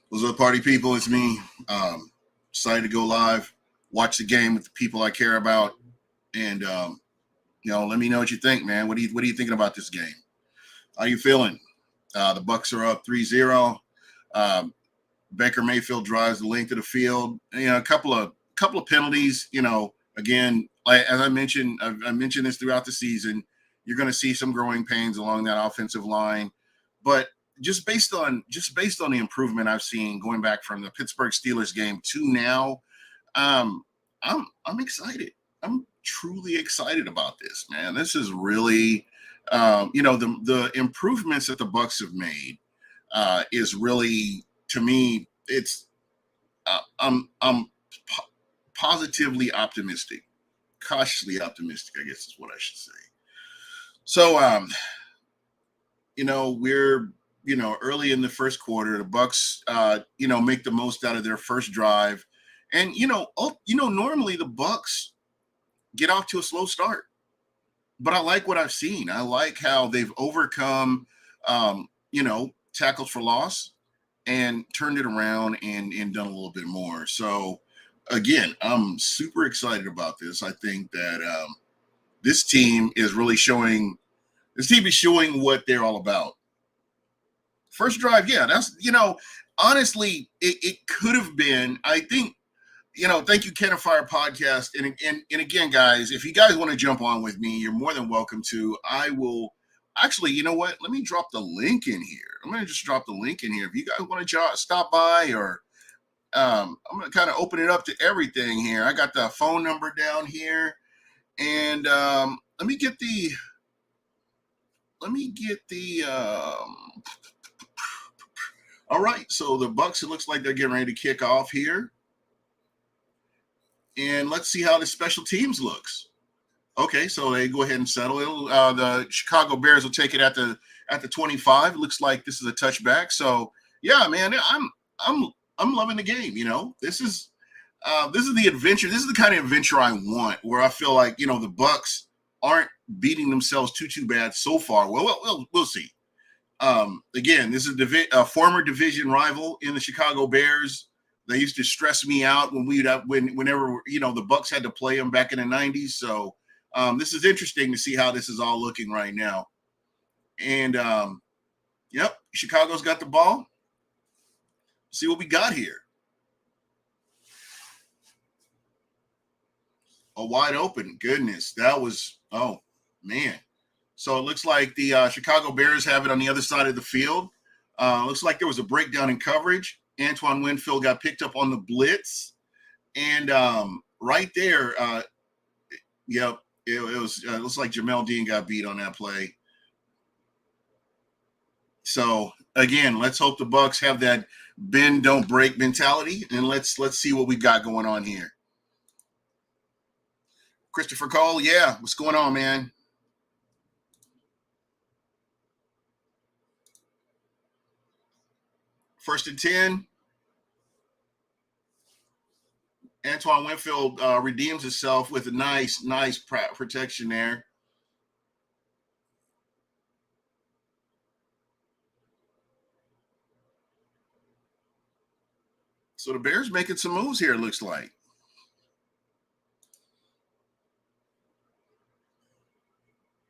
What's up, party people? It's me. Excited to go live, watch the game with the people I care about, and let me know what you think, man. What are you thinking about this game? How you feeling? The Bucks are up 3-0. Um, Baker Mayfield drives the length of the field. A couple of penalties. Again, as I mentioned, I mentioned this throughout the season. You're going to see some growing pains along that offensive line, but just based on the improvement I've seen going back from the Pittsburgh Steelers game to now, um, I'm excited. I'm truly excited about this, man. This is really, the improvements that the Bucks have made is really, to me, it's I'm positively optimistic, cautiously optimistic, I guess is what I should say. So, we're early in the first quarter. The Bucks, make the most out of their first drive, and normally the Bucks get off to a slow start, but I like what I've seen. I like how they've overcome, tackles for loss and turned it around and done a little bit more. So, again, I'm super excited about this. I think that this team is really showing. This team is showing what they're all about. First drive, yeah, that's honestly, it could have been. I think, thank you, Ken Fire Podcast. And again, guys, if you guys want to jump on with me, you're more than welcome to. I will actually, you know what? Let me drop the link in here. I'm gonna just drop the link in here. If you guys want to stop by, or I'm gonna kind of open it up to everything here. I got the phone number down here, and let me get the all right, so the Bucks, it looks like they're getting ready to kick off here. And let's see how the special teams looks. Okay, so they go ahead and settle it. The Chicago Bears will take it at the 25. It looks like this is a touchback. So yeah, man, I'm loving the game. This is the adventure. This is the kind of adventure I want, where I feel like the Bucks aren't beating themselves too bad so far. Well, we'll see. Again, this is a former division rival in the Chicago Bears. They used to stress me out whenever the Bucks had to play them back in the 90s. So this is interesting to see how this is all looking right now. And yep, Chicago's got the ball. See what we got here. A wide open. Goodness, that was, oh man. So it looks like the Chicago Bears have it on the other side of the field. Looks like there was a breakdown in coverage. Antoine Winfield got picked up on the blitz. And right there, yep, it was. It looks like Jamel Dean got beat on that play. So again, let's hope the Bucks have that bend don't break mentality, and let's see what we got going on here. Christopher Cole, yeah, what's going on, man? First and 10. Antoine Winfield redeems himself with a nice protection there. So the Bears making some moves here, it looks like.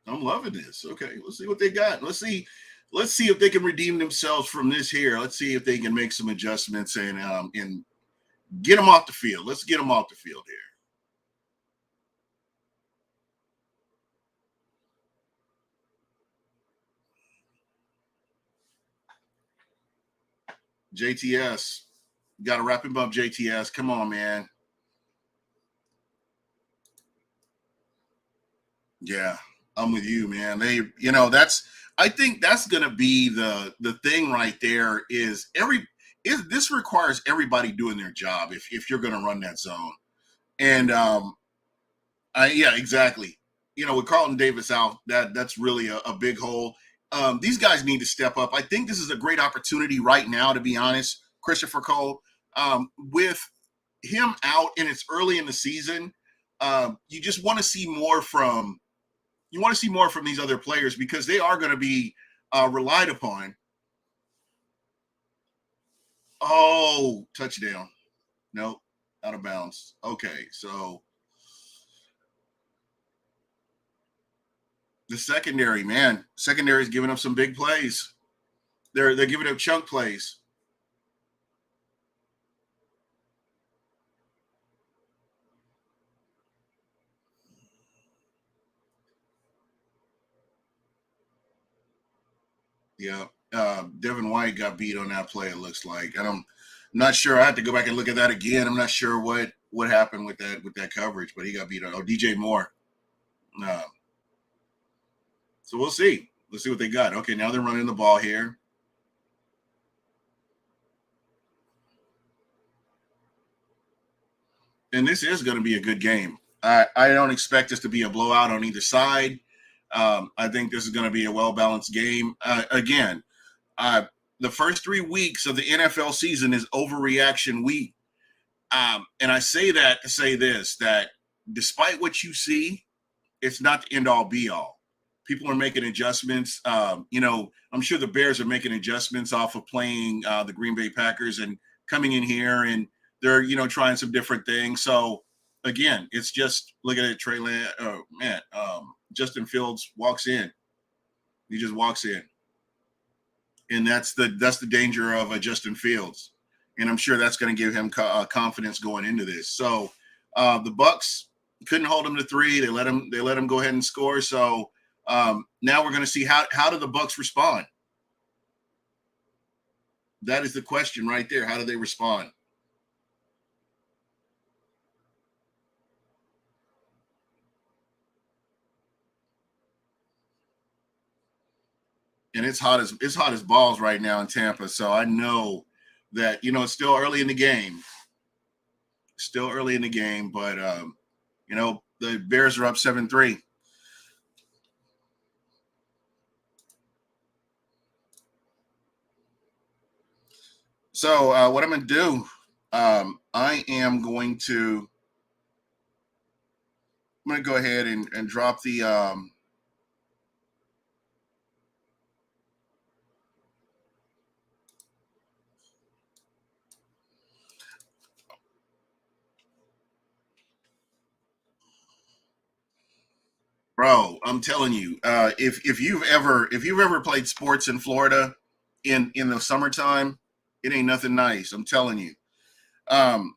I'm loving this. Okay, let's see what they got. Let's see if they can redeem themselves from this here. Let's see if they can make some adjustments and get them off the field. Let's get them off the field here. JTS, got to wrap him up. JTS, come on, man. Yeah, I'm with you, man. I think that's gonna be the thing right there. This requires everybody doing their job if you're gonna run that zone. And yeah, exactly. With Carlton Davis out, that's really a big hole. These guys need to step up. I think this is a great opportunity right now, to be honest, Christopher Cole. With him out and it's early in the season, you just want to see more from these other players, because they are going to be relied upon. Oh, touchdown. Nope, out of bounds. Okay, so the secondary, man, secondary is giving up some big plays. They're giving up chunk plays. Yeah, Devin White got beat on that play. It looks like I'm not sure. I have to go back and look at that again. I'm not sure what happened with that coverage, but he got beat on. Oh, DJ Moore. Uh, so we'll see. Let's see what they got. Okay, now they're running the ball here. And this is going to be a good game. I don't expect this to be a blowout on either side. I think this is going to be a well balanced game. Again, the first 3 weeks of the NFL season is overreaction week. And I say that to say this, that despite what you see, it's not the end all be all. People are making adjustments. I'm sure the Bears are making adjustments off of playing the Green Bay Packers and coming in here, and they're trying some different things. So again, it's just look at it. Trey Lance, Justin Fields walks in. He just walks in, and that's the danger of Justin Fields, and I'm sure that's going to give him confidence going into this. So the Bucks couldn't hold him to 3. They let him go ahead and score. So now we're going to see how do the Bucks respond. That is the question right there. How do they respond? And it's hot as balls right now in Tampa. So I know that it's still early in the game. Still early in the game, but the Bears are up 7-3. So what I'm going to do, I am going to I'm going to go ahead and drop the bro. I'm telling you, if you've ever played sports in Florida in the summertime, it ain't nothing nice. I'm telling you. Um,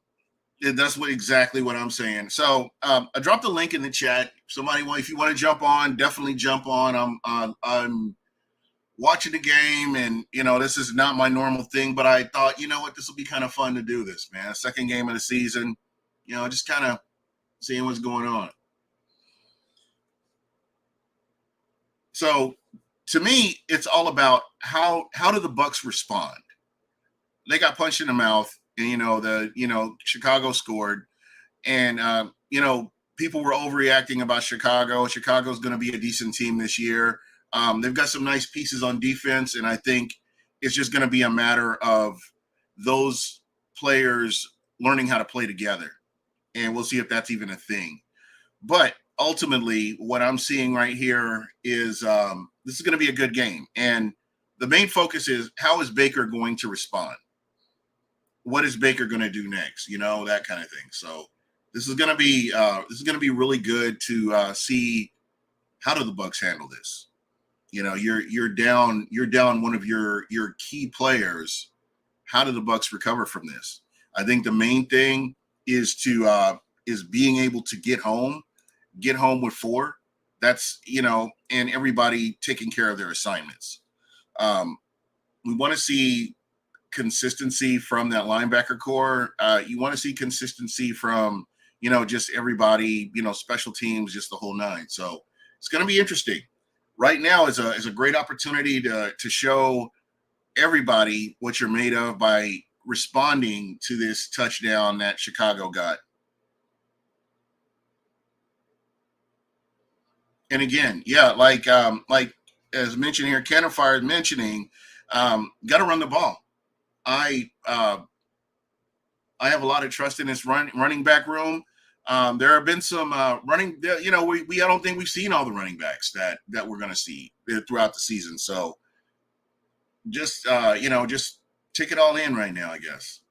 that's exactly what I'm saying. So I dropped a link in the chat. If you want to jump on, definitely jump on. I'm watching the game, and this is not my normal thing, but I thought, what, this will be kind of fun to do this, man. Second game of the season, just kind of seeing what's going on. So to me, it's all about how do the Bucks respond. They got punched in the mouth, and Chicago scored, and people were overreacting about Chicago. Chicago's going to be a decent team this year. They've got some nice pieces on defense, and I think it's just going to be a matter of those players learning how to play together, and we'll see if that's even a thing. But ultimately, what I'm seeing right here is this is going to be a good game, and the main focus is how is Baker going to respond? What is Baker going to do next? That kind of thing. So this is going to be really good to see how do the Bucks handle this. You're down one of your key players. How do the Bucks recover from this? I think the main thing is is being able to get home with 4. That's and everybody taking care of their assignments. We want to see consistency from that linebacker core. You want to see consistency from just everybody, special teams, just the whole nine. So it's going to be interesting. Right now is a great opportunity to show everybody what you're made of by responding to this touchdown that Chicago got. And again, yeah, like as mentioned here, Cannon Fire is mentioning, got to run the ball. I have a lot of trust in this running back room. There have been some running. I don't think we've seen all the running backs that we're going to see throughout the season. So just Take it all in right now, I guess.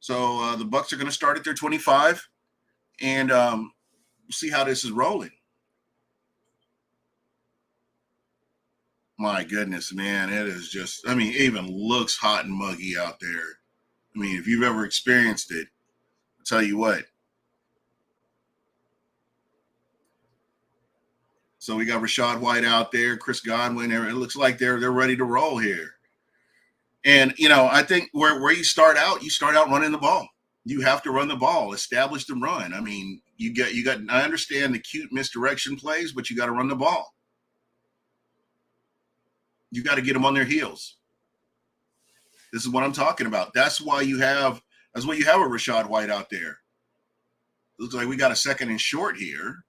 So the Bucks are going to start at their 25, and we'll see how this is rolling. My goodness, man, it is just, I mean, it even looks hot and muggy out there. I mean, if you've ever experienced it, I'll tell you what. So we got Rachaad White out there, Chris Godwin. It looks like they're ready to roll here. And I think where you start out running the ball. You have to run the ball, establish the run. I mean, you got. I understand the cute misdirection plays, but you got to run the ball. You got to get them on their heels. This is what I'm talking about. That's why you have a Rachaad White out there. Looks like we got a second and short here.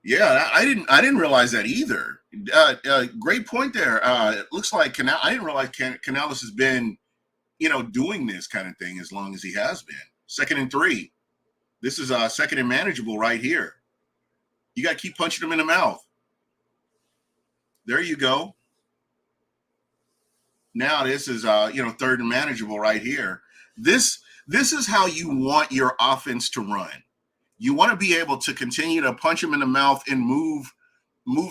Yeah, I didn't realize that either. Great point there. It looks like I didn't realize Canales has been, doing this kind of thing as long as he has been. Second and 3. This is second and manageable right here. You got to keep punching them in the mouth. There you go. Now this is third and manageable right here. This is how you want your offense to run. You want to be able to continue to punch them in the mouth and move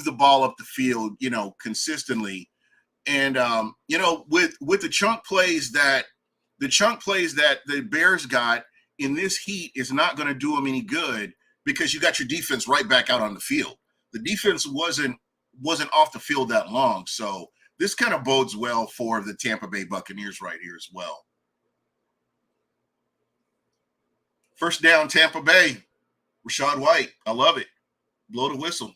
the ball up the field, consistently. And with the chunk plays that the Bears got in this heat is not going to do them any good because you got your defense right back out on the field. The defense wasn't off the field that long, so this kind of bodes well for the Tampa Bay Buccaneers right here as well. First down, Tampa Bay. Rachaad White, I love it. Blow the whistle.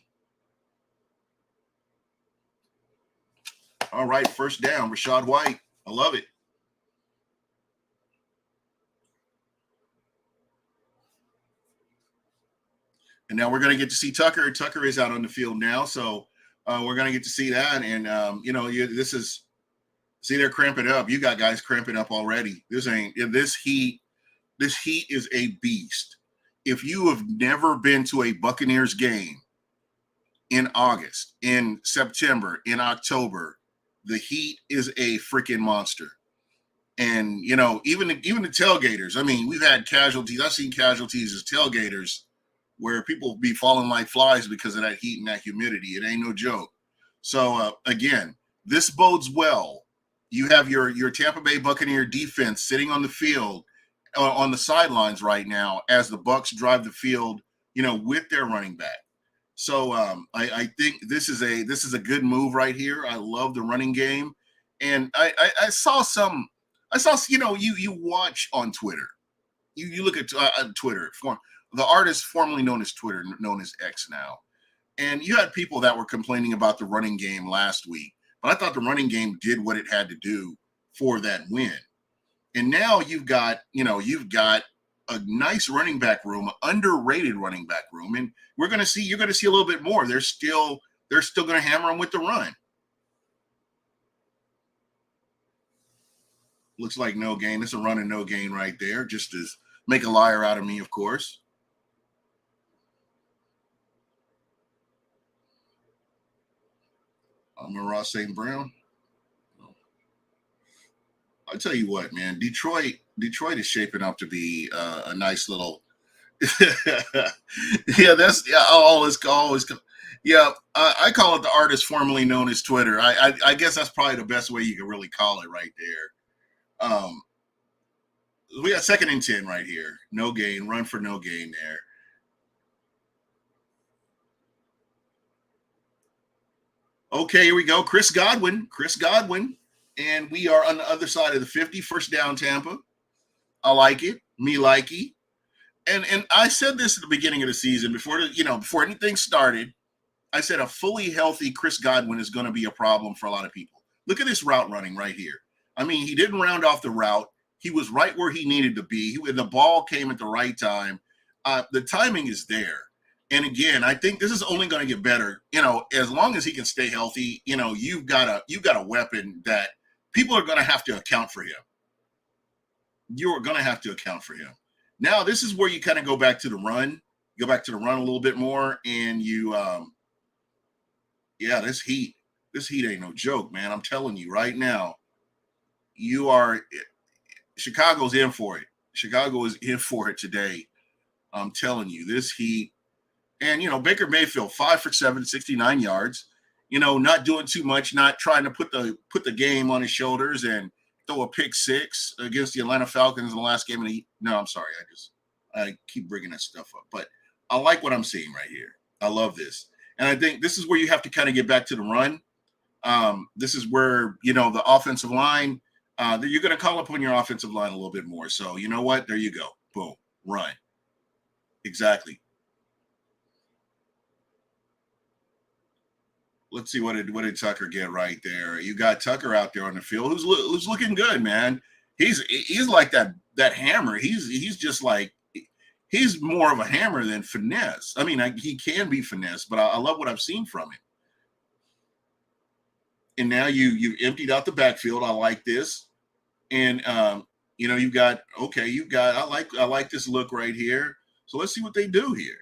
All right, first down, Rachaad White. I love it. And now we're going to get to see Tucker. Tucker is out on the field now, so we're going to get to see that. And they're cramping up. You got guys cramping up already. This heat is a beast. If you have never been to a Buccaneers game in August, in September, in October, the heat is a freaking monster. And even the tailgaters. I mean, we've had casualties. I've seen casualties as tailgaters where people be falling like flies because of that heat and that humidity. It ain't no joke. So again, this bodes well. You have your Tampa Bay Buccaneer defense sitting on the field, on the sidelines right now as the Bucs drive the field, with their running back. So I think this is a good move right here. I love the running game, and I saw you watch on Twitter. You look at Twitter, the artist formerly known as Twitter, known as X now, and you had people that were complaining about the running game last week, but I thought the running game did what it had to do for that win. And now you've got a nice running back room, underrated running back room, and you're going to see a little bit more. They're still going to hammer them with the run. Looks like no gain. It's a run and no gain right there, just to make a liar out of me, of course. Amon-Ra St. Brown. I'll tell you what, man. Detroit is shaping up to be a nice little. Always. Yeah, I call it the artist formerly known as Twitter. I guess that's probably the best way you can really call it right there. We got second and 10 right here. No gain, run for no gain there. Okay, here we go. Chris Godwin. And we are on the other side of the 50. First down, Tampa. I like it. Me likey. And I said this at the beginning of the season before anything started. I said a fully healthy Chris Godwin is going to be a problem for a lot of people. Look at this route running right here. I mean, he didn't round off the route. He was right where he needed to be. The ball came at the right time. The timing is there. And again, I think this is only going to get better. As long as he can stay healthy, you've got a weapon that people are going to have to account for him. You are going to have to account for him. Now, this is where you kind of go back to the run. Go back to the run a little bit more, and you, yeah, this heat ain't no joke, man. I'm telling you right now, Chicago's in for it. Chicago is in for it today. I'm telling you, this heat, and Baker Mayfield 5 for 7, 69 yards. Not doing too much, not trying to put the game on his shoulders and throw a pick six against the Atlanta Falcons in the last game of the. No, I'm sorry, I keep bringing that stuff up, but I like what I'm seeing right here. I love this, and I think this is where you have to kind of get back to the run. This is where the offensive line. You're going to call upon your offensive line a little bit more. So you know what? There you go. Boom. Run. Exactly. Let's see what did Tucker get right there. You got Tucker out there on the field who's looking good, man. He's like that hammer. He's just like he's more of a hammer than finesse. I mean, he can be finesse, but I love what I've seen from him. And now you've emptied out the backfield. I like this, and you've got I like this look right here. So let's see what they do here.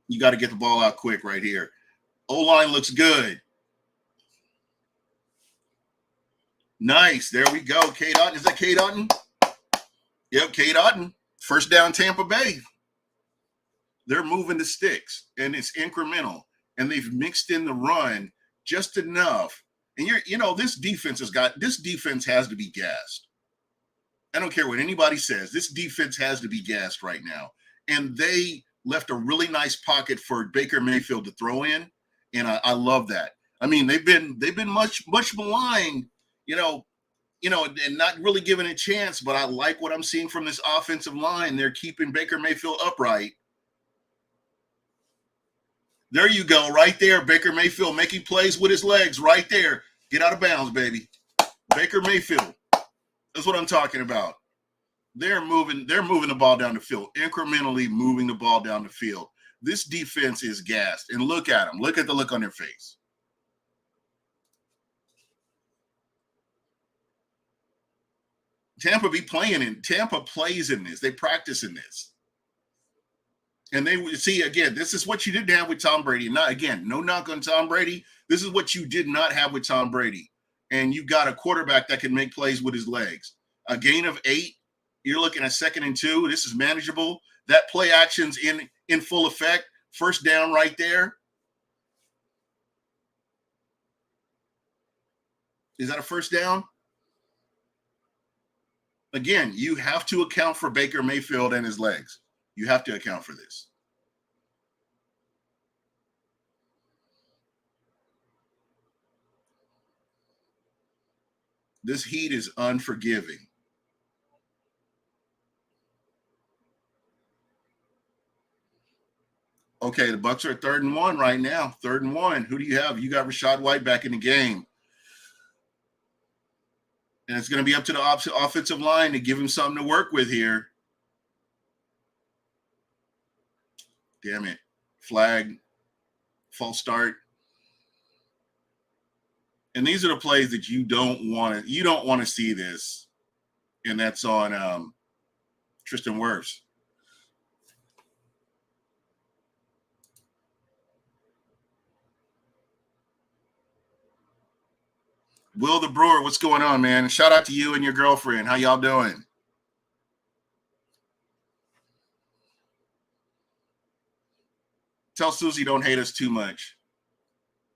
You got to get the ball out quick right here. O-line looks good. Nice. There we go. Cade Otton. Is that Cade Otton? Yep, Cade Otton. First down, Tampa Bay. They're moving the sticks, and it's incremental. And they've mixed in the run just enough. And this defense has to be gassed. I don't care what anybody says. This defense has to be gassed right now. And they left a really nice pocket for Baker Mayfield to throw in, and I love that. I mean, they've been much maligned, and not really given a chance. But I like what I'm seeing from this offensive line. They're keeping Baker Mayfield upright. There you go, right there. Baker Mayfield making plays with his legs, right there. Get out of bounds, baby. Baker Mayfield. That's what I'm talking about. They're moving the ball down the field, incrementally moving the ball down the field. This defense is gassed. And look at them. Look at the look on their face. Tampa plays in this. They practice in this. And they see, again, this is what you didn't have with Tom Brady. Not, again, no knock on Tom Brady. This is what you did not have with Tom Brady. And you've got a quarterback that can make plays with his legs. A gain of 8. You're looking at 2nd and 2. This is manageable. That play action's in full effect. First down right there. Is that a first down? Again, you have to account for Baker Mayfield and his legs. You have to account for this. This heat is unforgiving. Okay, the Bucs are at 3rd and 1 right now. 3rd and 1. Who do you have? You got Rachaad White back in the game. And it's going to be up to the offensive line to give him something to work with here. Damn it. Flag. False start. And these are the plays that you don't want to see this. And that's on Tristan Wirfs. Will the Brewer, what's going on, man? Shout out to you and your girlfriend. How y'all doing? Tell Susie don't hate us too much.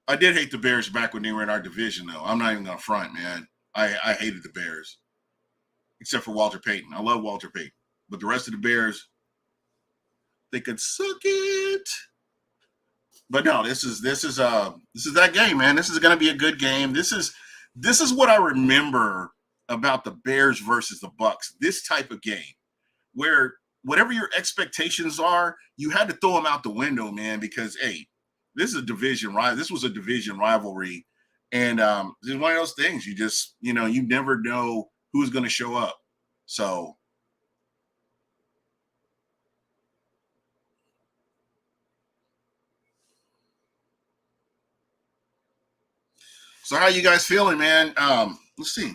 I did hate the Bears back when they were in our division, though. I'm not even going to front, man. I hated the Bears, except for Walter Payton. I love Walter Payton. But the rest of the Bears, they could suck it. But no, this is that game, man. This is going to be a good game. This is what I remember about the Bears versus the Bucs. This type of game where whatever your expectations are, you had to throw them out the window, man, because, hey, this is a division rival. This was a division rivalry. And it's one of those things you just, you never know who's going to show up. So So how you guys feeling, man? Let's see.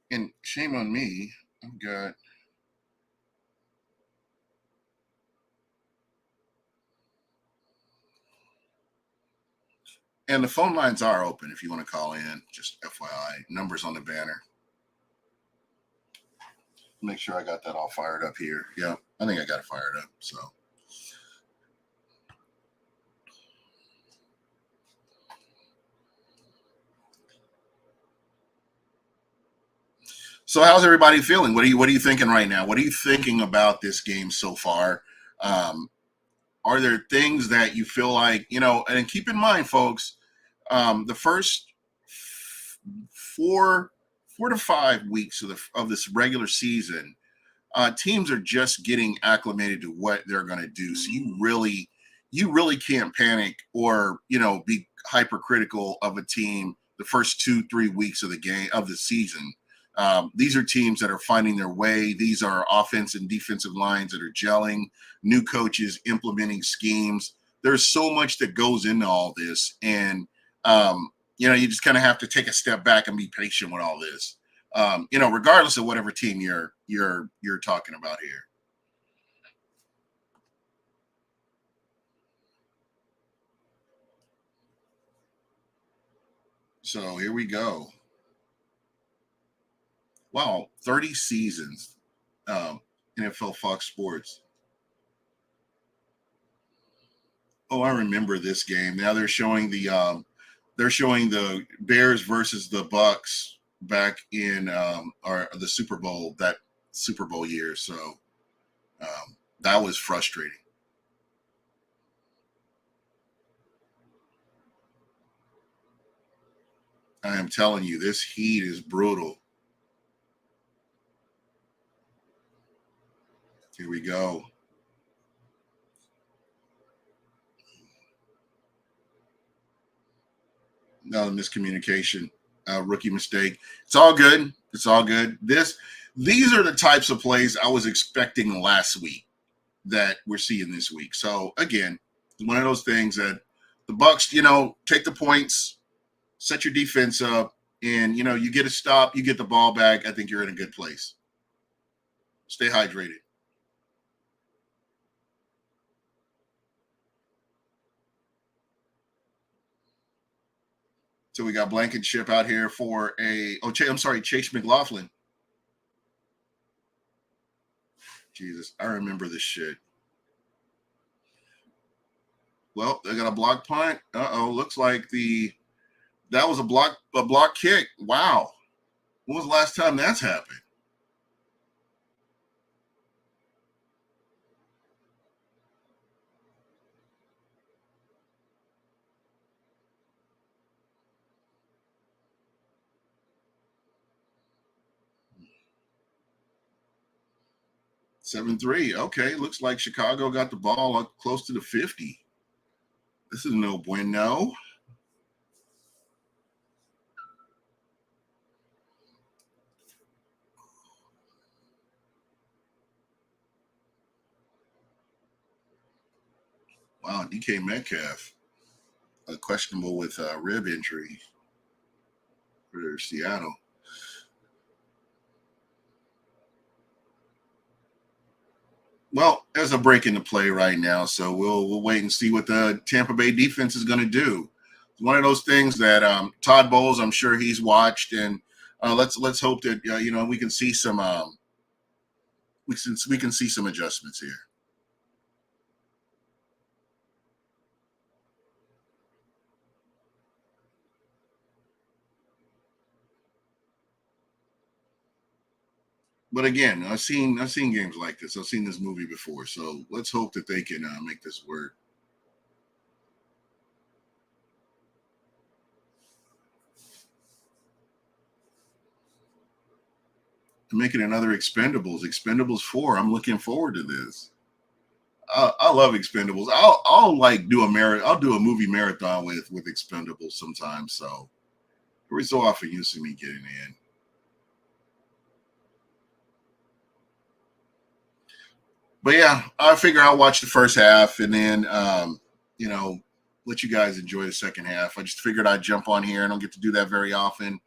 And shame on me. I've got. And the phone lines are open if you want to call in. Just FYI, numbers on the banner. Make sure I got that all fired up here. Yeah, I think I got it fired up. So how's everybody feeling? What are you thinking right now? What are you thinking about this game so far? Um, are there things that you feel like, and keep in mind, folks, the first four 4 to 5 weeks of this regular season, teams are just getting acclimated to what they're going to do. So you really can't panic or be hypercritical of a team the first 2-3 weeks of the game of the season. These are teams that are finding their way. These are offense and defensive lines that are gelling, new coaches implementing schemes. There's so much that goes into all this. And, you just kind of have to take a step back and be patient with all this. Regardless of whatever team you're talking about here. So here we go. Wow, 30 seasons. NFL Fox Sports. Oh, I remember this game. Now they're showing the Bears versus the Bucks back in or the Super Bowl, that Super Bowl year. So that was frustrating. I am telling you, this heat is brutal. Here we go. No miscommunication, rookie mistake. It's all good. It's all good. These are the types of plays I was expecting last week that we're seeing this week. So again, one of those things that the Bucks, take the points, set your defense up, and you get a stop, you get the ball back. I think you're in a good place. Stay hydrated. So we got Blankenship out here for I'm sorry, Chase McLaughlin. Jesus, I remember this shit. Well, they got a block punt. Looks like that was a block kick. Wow. When was the last time that's happened? 7-3. Okay, looks like Chicago got the ball up close to the 50. This is no bueno. Wow, DK Metcalf, questionable with rib injury for Seattle. Well, there's a break in the play right now, so we'll wait and see what the Tampa Bay defense is going to do. It's one of those things that Todd Bowles, I'm sure he's watched, and let's hope that we can see some we can see some adjustments here. But again, I've seen games like this. I've seen this movie before, so let's hope that they can make this work. Making another Expendables 4. I'm looking forward to this. I love Expendables. I'll like do a I'll do a movie marathon with Expendables sometimes. So every so often you see me getting in. But yeah, I figure I'll watch the first half and then you know let you guys enjoy the second half. I just figured I'd jump on here. I don't get to do that very often.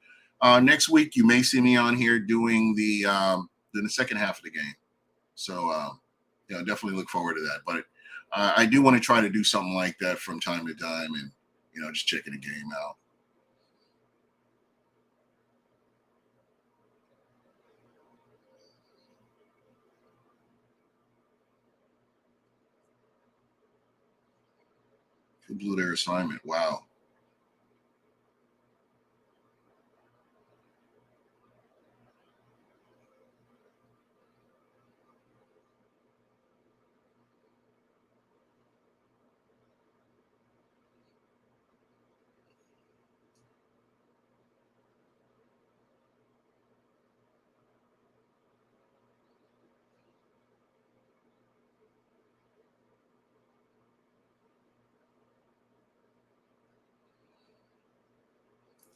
Next week, you may see me on here doing the second half of the game. So, definitely look forward to that. But I do want to try to do something like that from time to time, and just checking the game out. Who blew their assignment? Wow.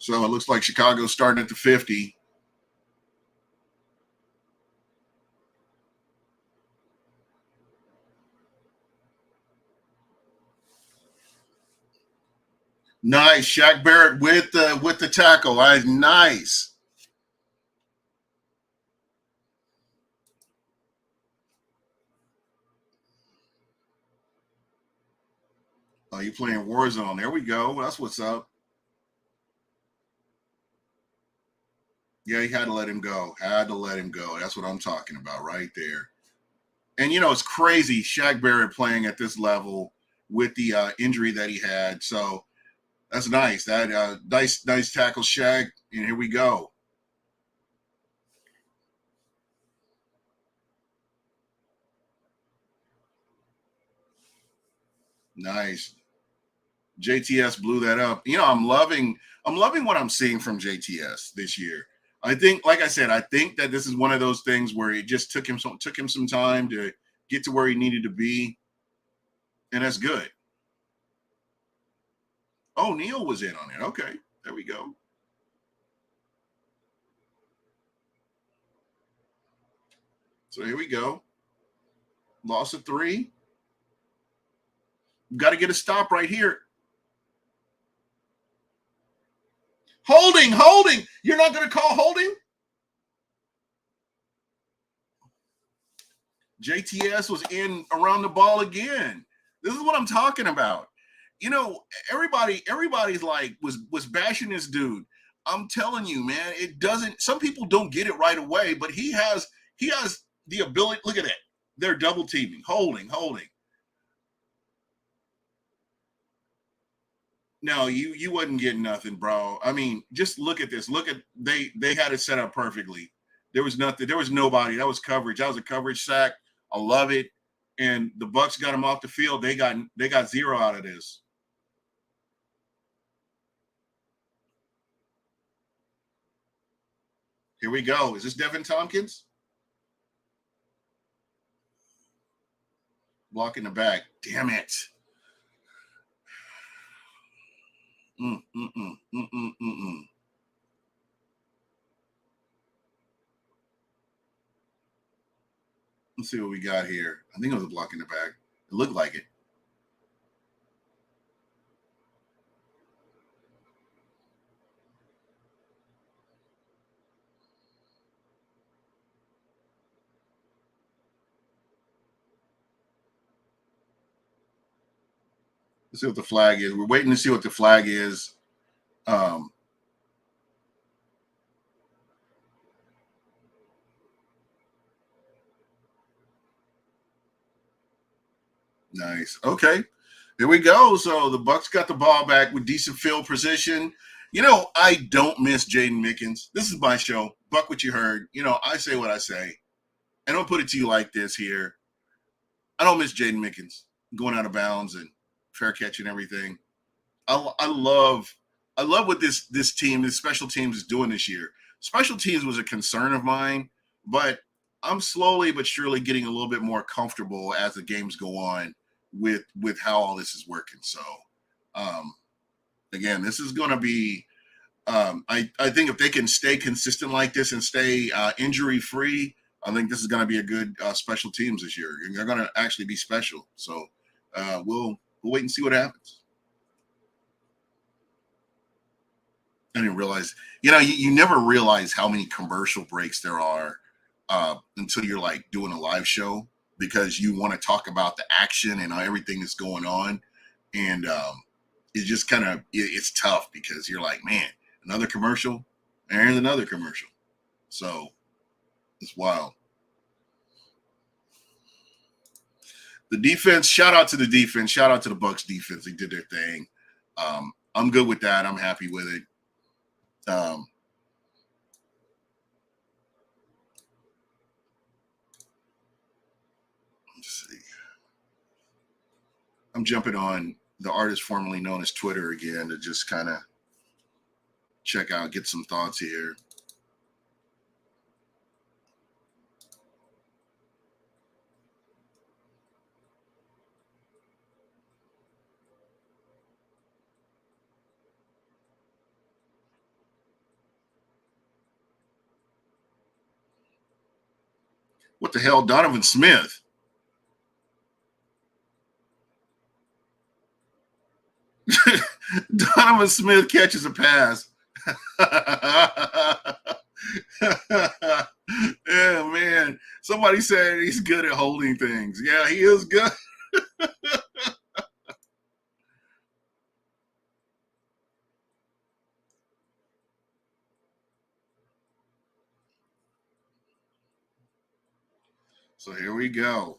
So it looks like Chicago's starting at the 50. Nice. Shaq Barrett with the tackle. Nice. Oh, you playing Warzone. There we go. That's what's up. Yeah, he had to let him go. Had to let him go. That's what I'm talking about right there. And it's crazy. Shaq Barrett playing at this level with the injury that he had. So that's nice. That nice tackle, Shaq. And here we go. Nice. JTS blew that up. I'm loving what I'm seeing from JTS this year. I think, like I said, I think that this is one of those things where it just took him some time to get to where he needed to be, and that's good. Oh, Neil was in on it. Okay, there we go. So here we go. Loss of 3. Got to get a stop right here. Holding. You're not going to call holding? JTS was in around the ball again. This is what I'm talking about. Everybody's like was bashing this dude. I'm telling you, man, it doesn't. Some people don't get it right away, but he has the ability. Look at that. They're double teaming, holding. No, you wasn't getting nothing, bro. I mean, just look at this. Look at they had it set up perfectly. There was nothing. There was nobody. That was coverage. That was a coverage sack. I love it. And the Bucks got him off the field. They got 0 out of this. Here we go. Is this Devin Tompkins? Blocking the back. Damn it. Mm, mm, mm, mm, mm, mm, mm. Let's see what we got here. I think it was a block in the back. It looked like it. Let's see what the flag is. We're waiting to see what the flag is. Um, nice. Okay. Here we go. So the Bucks got the ball back with decent field position. I don't miss Jaden Mickens. This is my show. Buck what you heard. I say what I say. And I'll put it to you like this here. I don't miss Jaden Mickens going out of bounds and fair catch and everything. I love what this team, this special teams is doing this year. Special teams was a concern of mine, but I'm slowly but surely getting a little bit more comfortable as the games go on with how all this is working. So um, again, this is going to be. I think if they can stay consistent like this and stay injury free, I think this is going to be a good special teams this year, and they're going to actually be special. So we'll wait and see what happens. I didn't realize, you never realize how many commercial breaks there are until you're like doing a live show because you want to talk about the action and everything that's going on. And it's just kind of, it's tough because you're like, man, another commercial and another commercial. So it's wild. The defense, shout out to the defense, shout out to the Bucs defense. They did their thing. I'm good with that. I'm happy with it. Let's see. I'm jumping on the artist formerly known as Twitter again to just kind of check out, get some thoughts here. What the hell, Donovan Smith? Donovan Smith catches a pass. Yeah, man. Somebody said he's good at holding things. Yeah, he is good. So here we go.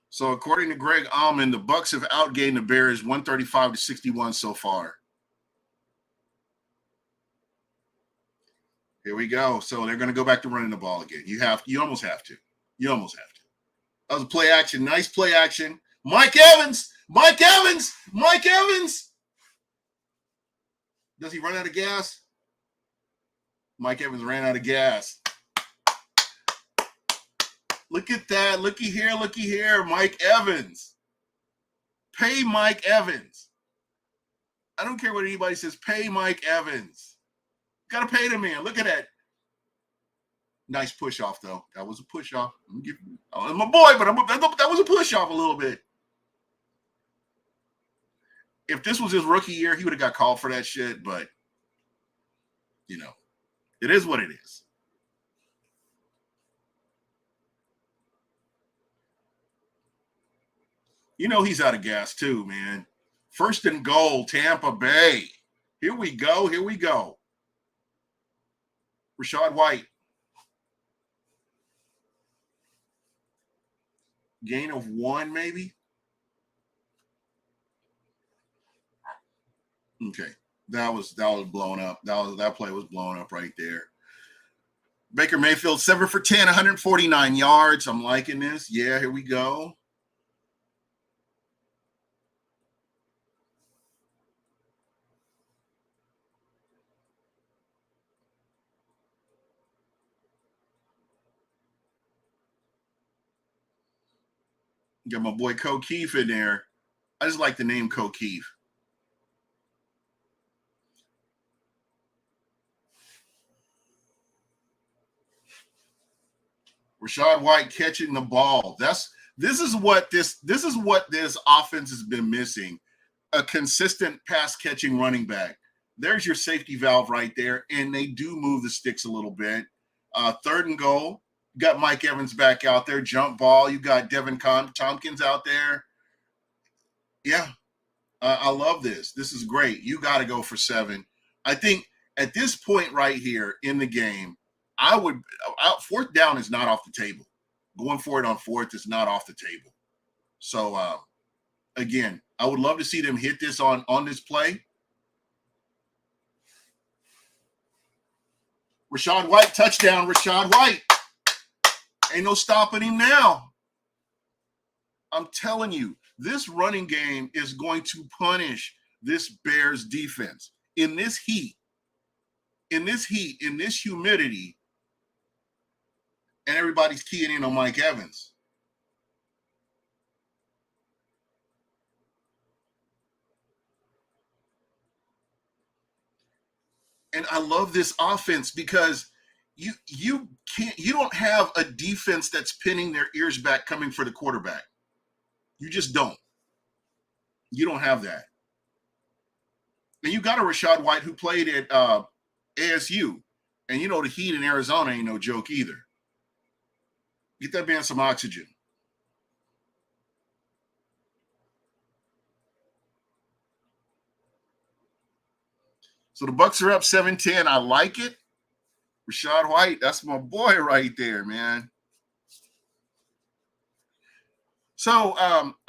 So according to Greg Allman, the Bucs have outgained the Bears 135-61 so far. Here we go. So they're going to go back to running the ball again. You almost have to. You almost have to. That was a play action. Nice play action. Mike Evans. Mike Evans. Mike Evans. Does he run out of gas? Mike Evans ran out of gas. Look at that. Looky here. Looky here. Mike Evans. Pay Mike Evans. I don't care what anybody says. Pay Mike Evans. Got to pay the man. Look at that. Nice push off, though. That was a push off. I'm my boy, but that was a push off a little bit. If this was his rookie year, he would have got called for that shit, but, it is what it is. He's out of gas, too, man. First and goal, Tampa Bay. Here we go. Here we go. Rachaad White. Gain of 1, maybe? Okay. That was blown up. That play was blown up right there. Baker Mayfield, 7 for 10, 149 yards. I'm liking this. Yeah, here we go. Got my boy Ko Keefe in there. I just like the name Ko Keefe. Rachaad White catching the ball. This is what this offense has been missing. A consistent pass catching running back. There's your safety valve right there, and they do move the sticks a little bit. Third and goal. You got Mike Evans back out there, jump ball. You got Devin Tompkins out there. Yeah, I love this. This is great. You got to go for 7. I think at this point right here in the game, fourth down is not off the table. Going for it on fourth is not off the table. So, again, I would love to see them hit this on this play. Rachaad White, touchdown, Rachaad White. Ain't no stopping him now. I'm telling you, this running game is going to punish this Bears defense. In this heat, in this humidity, and everybody's keying in on Mike Evans. And I love this offense because you don't have a defense that's pinning their ears back coming for the quarterback. You just don't. You don't have that. And you got a Rashad White who played at ASU. And the heat in Arizona ain't no joke either. Get that man some oxygen. So the Bucks are up 7-10. I like it. Rashad White, that's my boy right there, man. So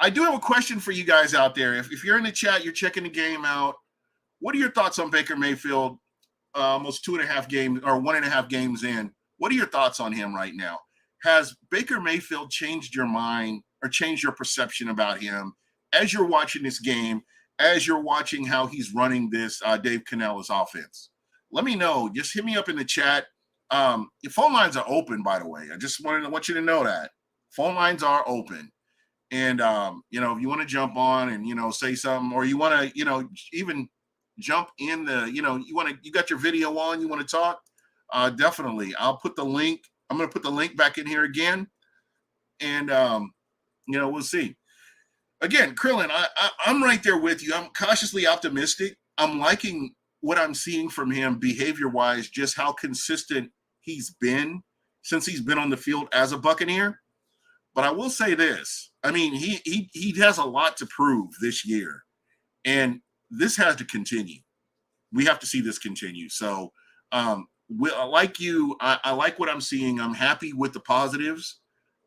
I do have a question for you guys out there. If you're in the chat, you're checking the game out. What are your thoughts on Baker Mayfield? Almost 2.5 games or 1.5 games in. What are your thoughts on him right now? Has Baker Mayfield changed your mind or changed your perception about him as you're watching this game, as you're watching how he's running this Dave Canales offense? Let me know. Just hit me up in the chat. The phone lines are open, by the way. I just want you to know that. Phone lines are open. And, if you want to jump on and, say something, or you want to, even jump in you got your video on, you want to talk, definitely. I'll put the link. I'm going to put the link back in here again. And, we'll see. Again, Krillin, I'm right there with you. I'm cautiously optimistic. I'm liking what I'm seeing from him behavior-wise, just how consistent he's been since he's been on the field as a Buccaneer. But I will say this. I mean, he has a lot to prove this year. And this has to continue. We have to see this continue. So, like you, I like what I'm seeing. I'm happy with the positives.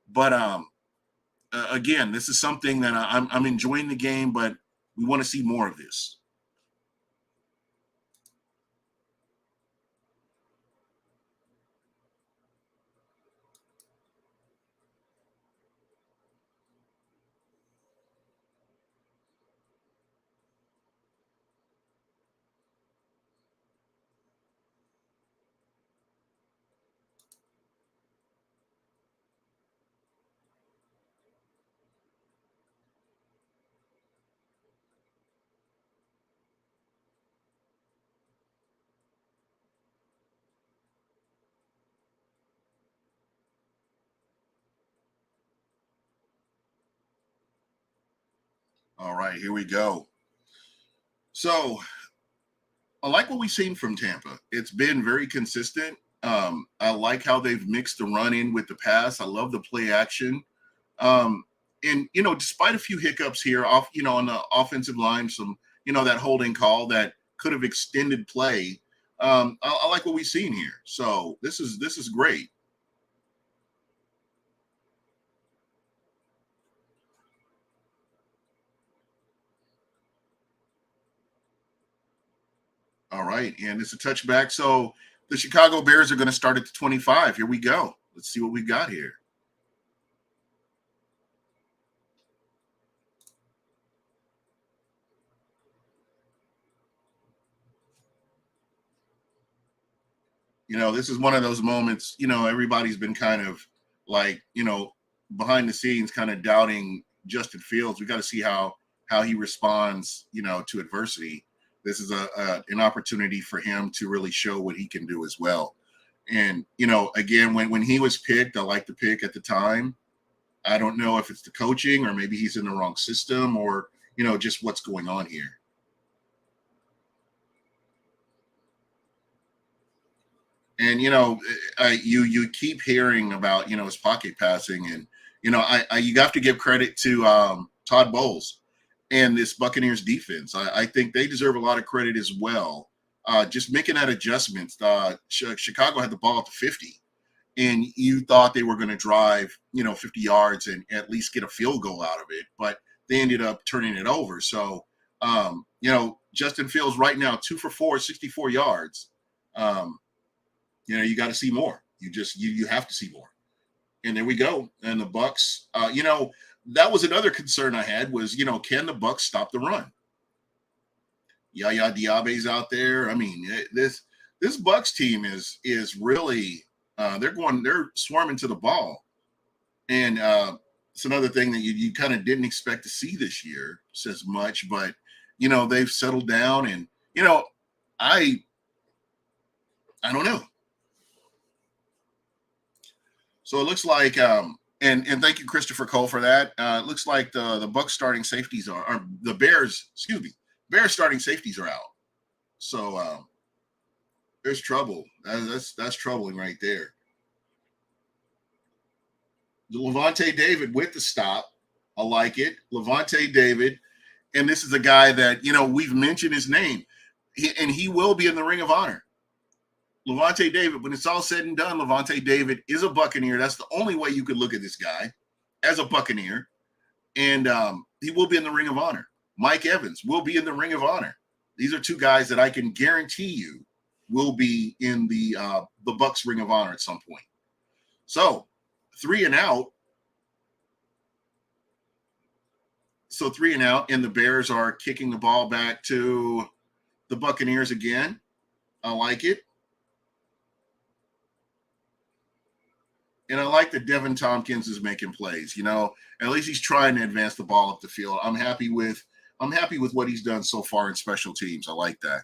But again, this is something that I'm enjoying the game, but we want to see more of this. All right, here we go. So I like what we've seen from Tampa. It's been very consistent. I like how they've mixed the run in with the pass. I love the play action. And despite a few hiccups here off, on the offensive line, some, that holding call that could have extended play. I like what we've seen here. So this is great. All right, and it's a touchback. So the Chicago Bears are going to start at the 25. Here we go. Let's see what we got here. This is one of those moments, everybody's been kind of like, behind the scenes kind of doubting Justin Fields. We got to see how he responds, to adversity. This is an opportunity for him to really show what he can do as well. And, again, when he was picked, I liked the pick at the time. I don't know if it's the coaching or maybe he's in the wrong system or, just what's going on here. And you keep hearing about his pocket passing, and you have to give credit to Todd Bowles and this Buccaneers defense. I think they deserve a lot of credit as well. Just making that adjustment. Chicago had the ball at the 50, and you thought they were going to drive 50 yards and at least get a field goal out of it, but they ended up turning it over. So Justin Fields right now 2 for 4, 64 yards. You got to see more. You have to see more. And there we go. And the Bucks, that was another concern I had was, can the Bucks stop the run? Yaya Diaby's out there. I mean, this Bucks team is really they're swarming to the ball. And it's another thing that you kind of didn't expect to see this year as much, but they've settled down, and I don't know. So it looks like And thank you, Christopher Cole, for that. It looks like the Bucks starting safeties are the Bears. Excuse me, Bears starting safeties are out. So there's trouble. That's troubling right there. The Levante David with the stop. I like it. Levante David. And this is a guy that, we've mentioned his name. And he will be in the Ring of Honor. Levante David, when it's all said and done, Levante David is a Buccaneer. That's the only way you could look at this guy, as a Buccaneer. And he will be in the Ring of Honor. Mike Evans will be in the Ring of Honor. These are two guys that I can guarantee you will be in the Bucks Ring of Honor at some point. So 3 and out. So 3 and out, and the Bears are kicking the ball back to the Buccaneers again. I like it. And I like that Devin Tompkins is making plays. At least he's trying to advance the ball up the field. I'm happy with what he's done so far in special teams. I like that.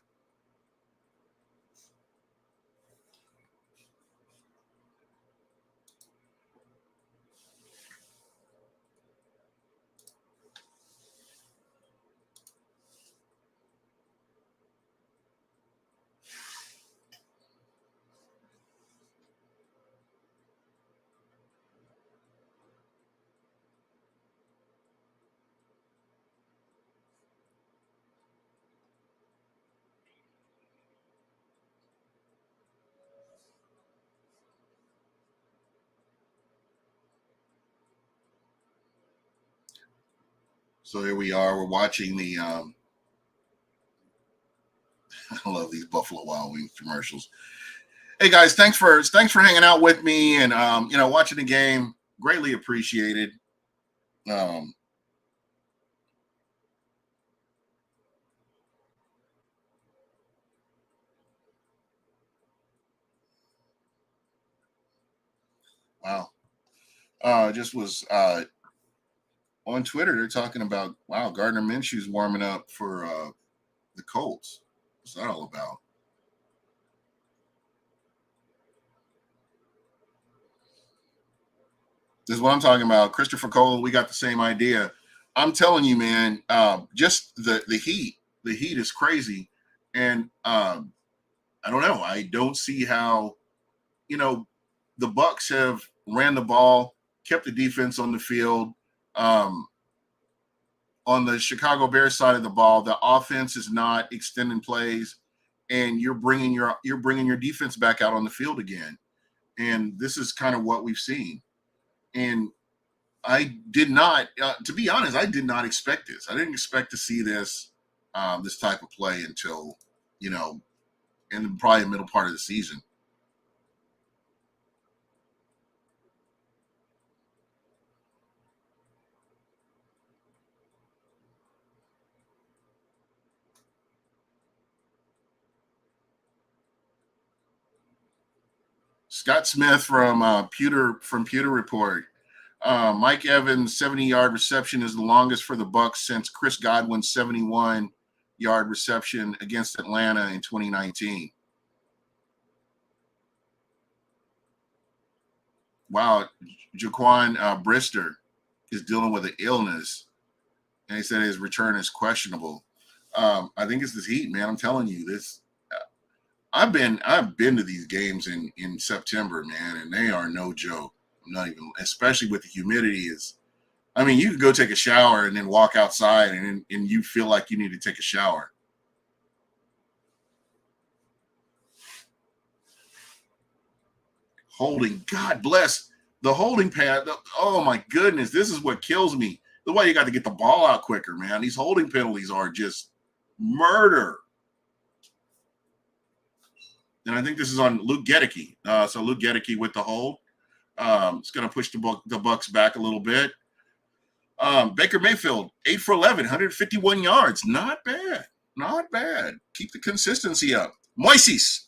So here we are. We're watching the I love these Buffalo Wild Wings commercials. Hey guys, thanks for hanging out with me and watching the game. Greatly appreciated. Wow. Just was on Twitter. They're talking about, wow, Gardner Minshew's warming up for the Colts. What's that all about? This is what I'm talking about. Christopher Cole, we got the same idea. I'm telling you, man, just the heat. The heat is crazy. And I don't know. I don't see how, the Bucks have ran the ball, kept the defense on the field. On the Chicago Bears side of the ball, the offense is not extending plays, and you're bringing your defense back out on the field again. And this is kind of what we've seen. And I did not, to be honest, I did not expect this. I didn't expect to see this this type of play until, in probably the middle part of the season. Scott Smith from Pewter Report. Mike Evans' 70-yard reception is the longest for the Bucks since Chris Godwin's 71-yard reception against Atlanta in 2019. Wow, Jaquan Brister is dealing with an illness, and he said his return is questionable. I think it's this heat, man. I'm telling you, this. I've been to these games in September, man, and they are no joke. I'm not even, especially with the humidity. I mean, you could go take a shower and then walk outside, and you feel like you need to take a shower. Holding, God bless the holding pad. Oh my goodness, this is what kills me. The way you got to get the ball out quicker, man. These holding penalties are just murder. And I think this is on Luke Gedeke. So Luke Gedeke with the hold. It's going to push the Bucks back a little bit. Baker Mayfield, 8 for 11, 151 yards. Not bad. Not bad. Keep the consistency up. Moises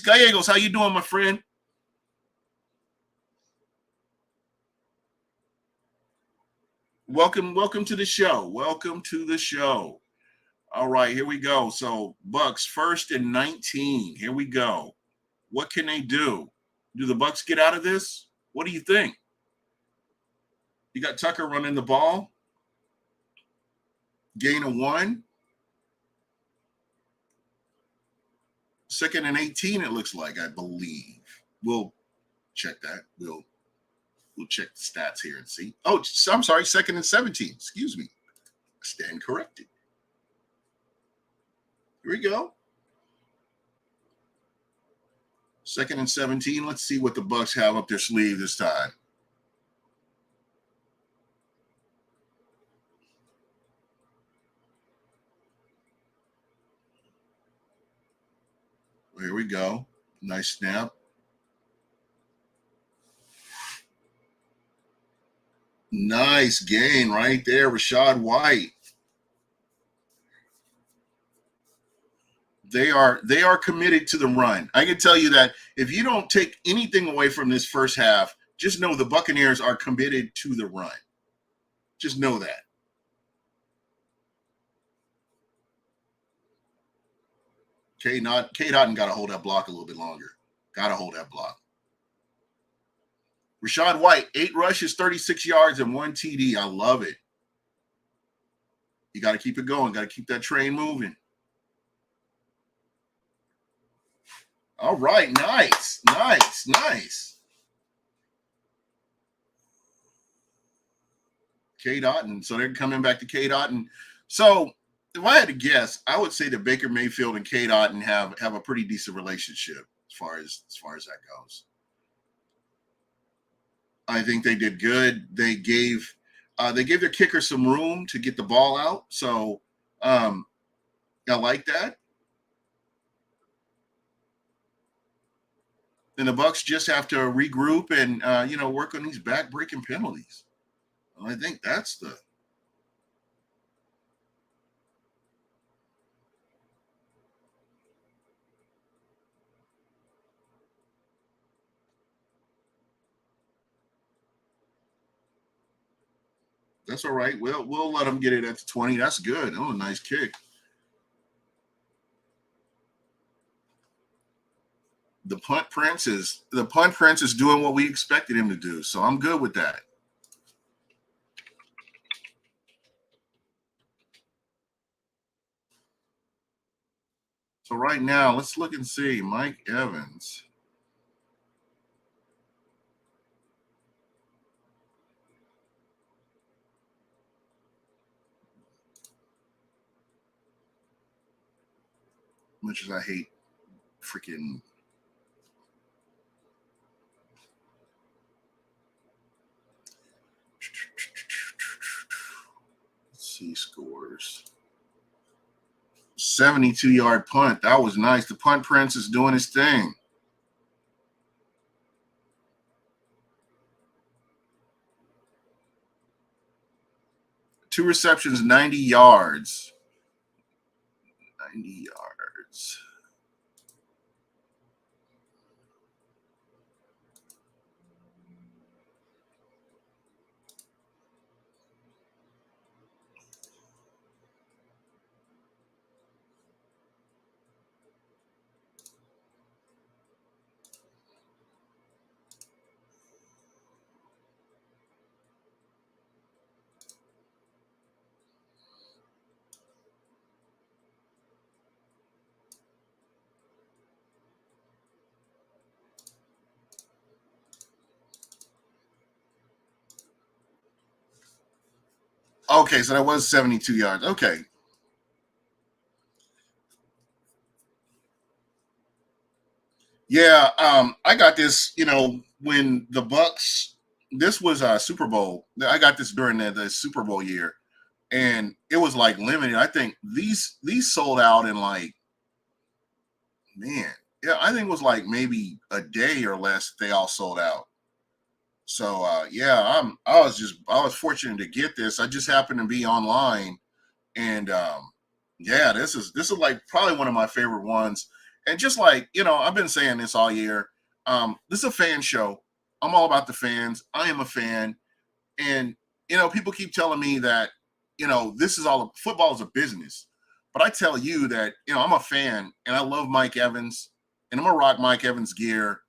Gallegos, how you doing, my friend? Welcome to the show. Welcome to the show. All right, here we go. So Bucks 1st and 19. Here we go. What can they do? Do the Bucks get out of this? What do you think? You got Tucker running the ball. Gain of 1. 2nd and 18, it looks like, I believe. We'll check that. We'll check the stats here and see. Oh, I'm sorry, 2nd and 17. Excuse me. I stand corrected. Here we go. 2nd and 17. Let's see what the Bucks have up their sleeve this time. Here we go. Nice snap. Nice gain right there, Rashad White. They are committed to the run. I can tell you that if you don't take anything away from this first half, just know the Buccaneers are committed to the run. Just know that. Cade Otton got to hold that block a little bit longer. Got to hold that block. Rashad White, 8 rushes, 36 yards, and 1 TD. I love it. You got to keep it going. Got to keep that train moving. All right, nice. Cade Otton. So they're coming back to Cade Otton. So if I had to guess, I would say that Baker Mayfield and Cade Otton have a pretty decent relationship as far as that goes. I think they did good. They gave their kicker some room to get the ball out. So I like that. And the Bucks just have to regroup and work on these back-breaking penalties. Well, I think that's all right. We'll let them get it at the 20. That's good. Oh, a nice kick. The punt prince is doing what we expected him to do. So I'm good with that. So right now, let's look and see. Mike Evans. Much as I hate freaking let's see scores. 72-yard punt. That was nice. The punt prince is doing his thing. Two receptions, 90 yards. 90 yards. Okay, so that was 72 yards. Okay. Yeah, I got this, when the Bucks, this was a Super Bowl. I got this during the Super Bowl year, and it was like limited. I think these sold out in like, man, yeah, I think it was like maybe a day or less. They all sold out. So yeah, I was fortunate to get this. I just happened to be online, and yeah, this is like probably one of my favorite ones. And just like I've been saying this all year. This is a fan show. I'm all about the fans. I am a fan, and people keep telling me that this is all football is a business. But I tell you that I'm a fan, and I love Mike Evans, and I'm gonna rock Mike Evans gear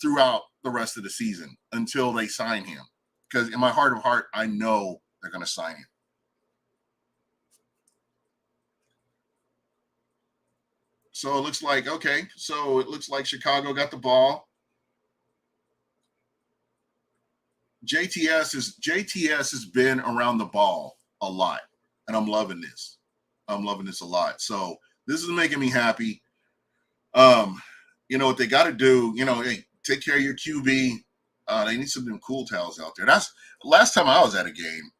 throughout the rest of the season until they sign him. because in my heart of heart, I know they're going to sign him. So it looks like, okay, so it looks like Chicago got the ball. JTS has been around the ball a lot, and I'm loving this. I'm loving this a lot. So this is making me happy. You know what they got to do, you know, hey, take care of your QB. They need some of them cool towels out there. That's last time I was at a game.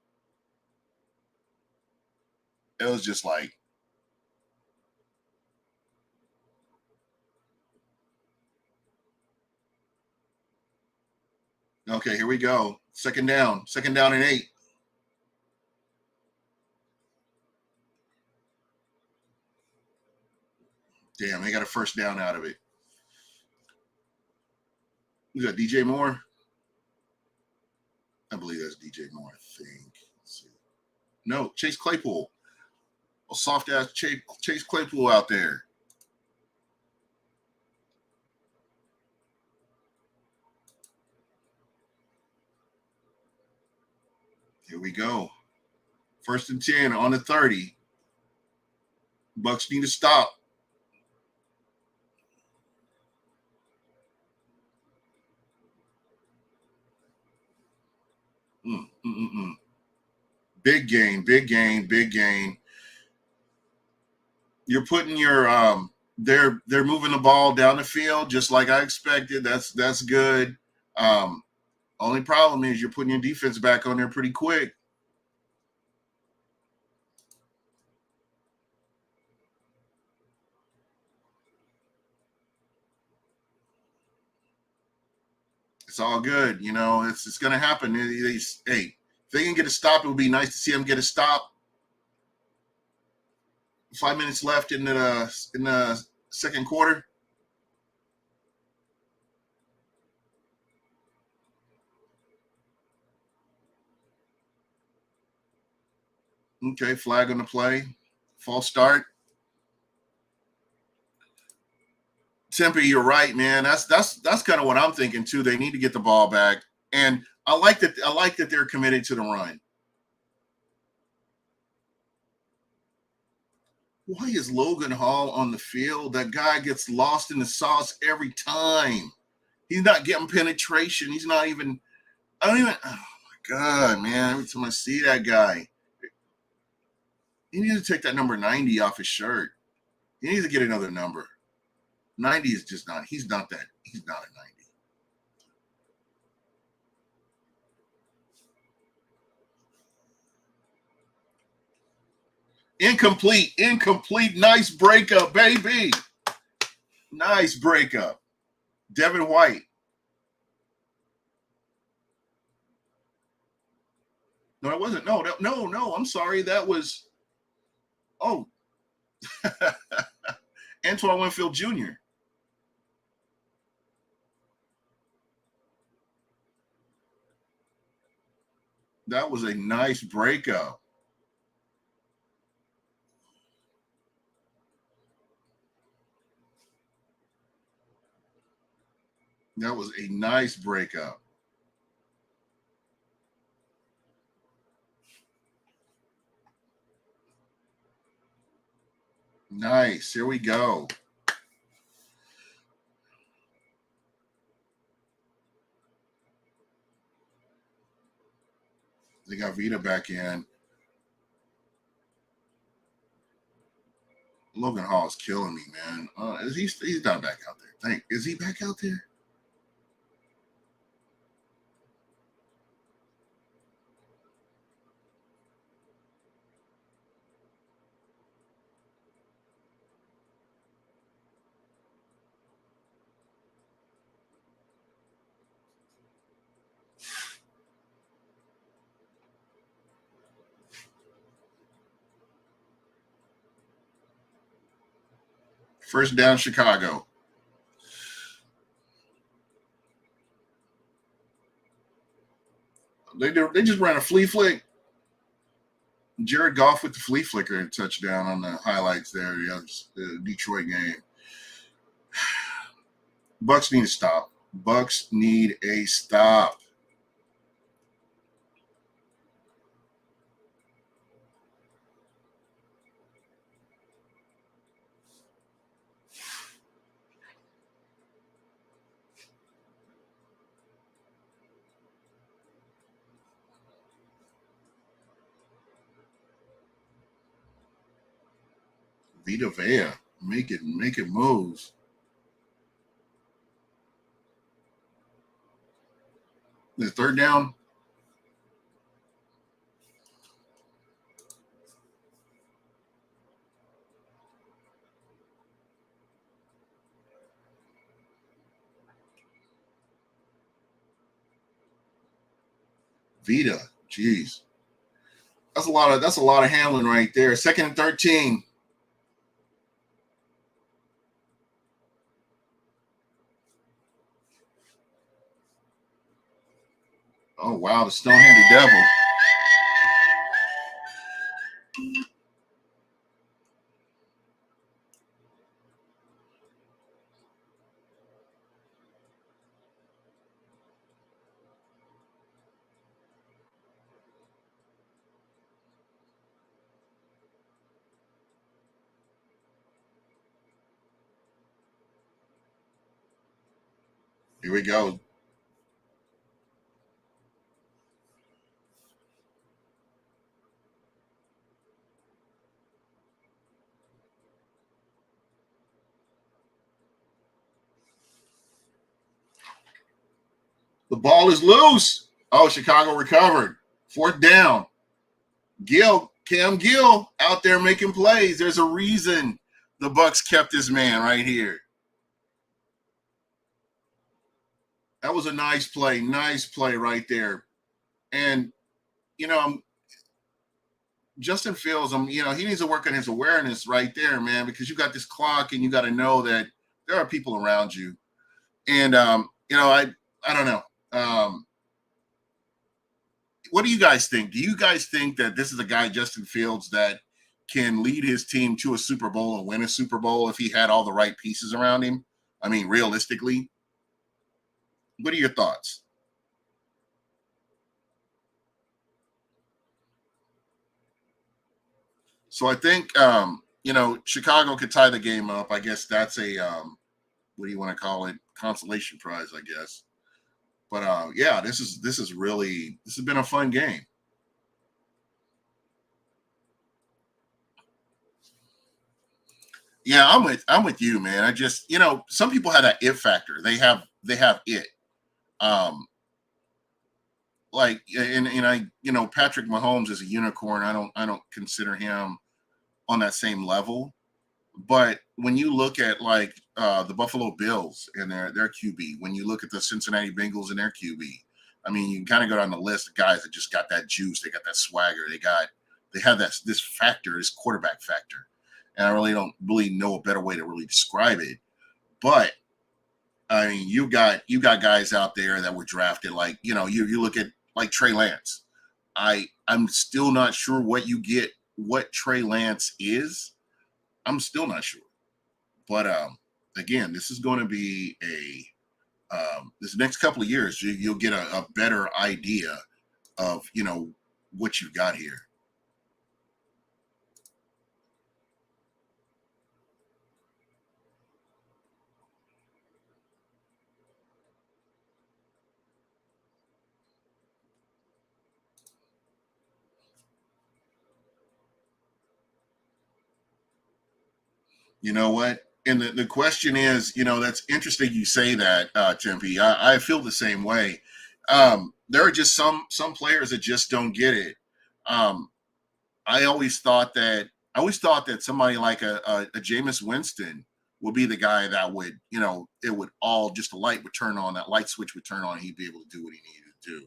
It was just like, okay, here we go. Second down and 8. Damn, they got a first down out of it. We got DJ Moore. I believe that's DJ Moore, I think. Let's see. No, Chase Claypool. A soft ass Chase Claypool out there. Here we go. 1st and 10 on the 30. Bucks need to stop. Big gain, big gain, big gain. You're putting your they're moving the ball down the field just like I expected. That's good. Only problem is you're putting your defense back on there pretty quick. It's all good, you know. It's going to happen. Hey, if they can get a stop, it would be nice to see them get a stop. 5 minutes left in the second quarter. Okay, flag on the play. False start. Tempe, you're right, man. That's kind of what I'm thinking too. They need to get the ball back, and I like that they're committed to the run. Why is Logan Hall on the field? That guy gets lost in the sauce every time. He's not getting penetration. He's not even. I don't even. Oh my god, man! Every time I see that guy, he needs to take that number 90 off his shirt. He needs to get another number. 90 is just not. He's not that. He's not a 90. Incomplete. Nice breakup, baby. Nice breakup. Devin White. No, it wasn't. No. I'm sorry. That was. Oh. Antoine Winfield Jr. That was a nice breakup. That was a nice breakup. Nice. Here we go. They got Vita back in. Logan Hall is killing me, man. He's not back out there? Is he back out there? First down, Chicago. They just ran a flea flick. Jared Goff with the flea flicker and touchdown on the highlights there. The Detroit game. Bucks need to stop. Bucks need a stop. Vita Vea, make it moves. The third down. Vita, jeez, that's a lot of handling right there. Second and 13. Oh wow, the stone-handed devil. Here we go. The ball is loose. Oh, Chicago recovered. Fourth down. Cam Gill out there making plays. There's a reason the Bucks kept this man right here. That was a nice play right there. And you know, Justin Fields, he needs to work on his awareness right there, man, because you got this clock and you got to know that there are people around you. And I don't know. What do you guys think? Do you guys think that this is a guy, Justin Fields, that can lead his team to a Super Bowl and win a Super Bowl if he had all the right pieces around him? I mean, realistically, what are your thoughts? So I think Chicago could tie the game up. I guess that's a what do you want to call it? Consolation prize, I guess. But yeah, this has been a fun game. Yeah, I'm with you, man. I just some people have that it factor. They have it. Um, and I Patrick Mahomes is a unicorn. I don't consider him on that same level. But when you look at like the Buffalo Bills and their QB, when you look at the Cincinnati Bengals and their QB, I mean, you can kind of go down the list of guys that just got that juice, they got that swagger, they have this factor, this quarterback factor, and I really don't really know a better way to really describe it. But I mean, you got guys out there that were drafted like you look at like Trey Lance. I'm still not sure what Trey Lance is. I'm still not sure. But again, this is going to be this next couple of years, you'll get a better idea of what you've got here. You know what? And the question is, that's interesting you say that, Tempe. I feel the same way. There are just some players that just don't get it. Um, I always thought that somebody like a Jameis Winston would be the guy that would, it would all just the light would turn on, that light switch would turn on, and he'd be able to do what he needed to do.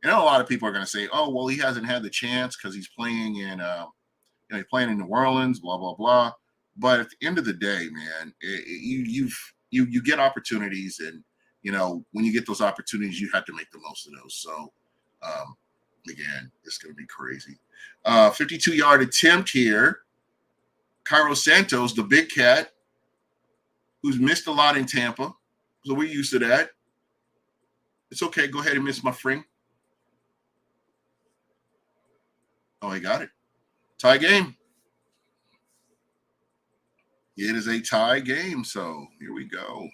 A lot of people are going to say, "Oh, well, he hasn't had the chance because he's playing he's playing in New Orleans, blah blah blah." But at the end of the day, man, you get opportunities, and when you get those opportunities, you have to make the most of those. So, um, again, it's going to be crazy. 52-yard attempt here. Cairo Santos, the big cat, who's missed a lot in Tampa. So we're used to that. It's okay. Go ahead and miss my friend. Oh, I got it. Tie game. It is a tie game. So here we go.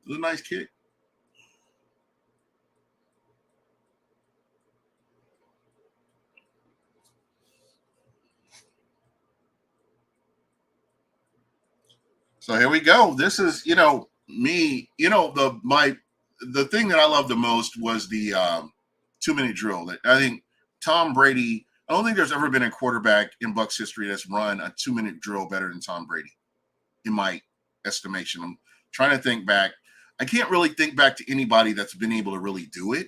It was a nice kick. So here we go. This is, me, the thing that I loved the most was the 2 minute drill. That I think Tom Brady, I don't think there's ever been a quarterback in Bucks history that's run a 2 minute drill better than Tom Brady, in my estimation. I'm trying to think back. I can't really think back to anybody that's been able to really do it.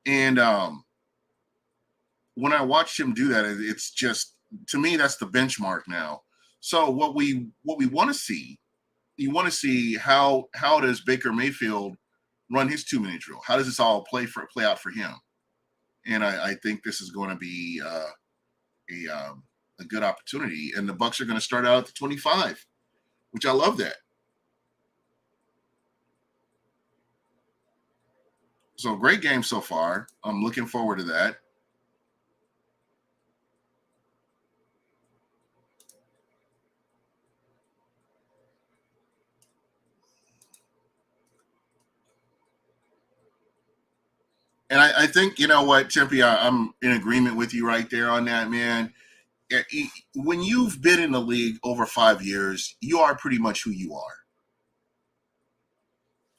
And when I watched him do that, it's just, to me, that's the benchmark now. So what we want to see, you want to see how does Baker Mayfield run his 2 minute drill? How does this all play out for him? And I think this is going to be a good opportunity. And the Bucks are going to start out at the 25, which I love that. So great game so far. I'm looking forward to that. And I think, you know what, Tempe, I'm in agreement with you right there on that, man. When you've been in the league over 5 years, you are pretty much who you are.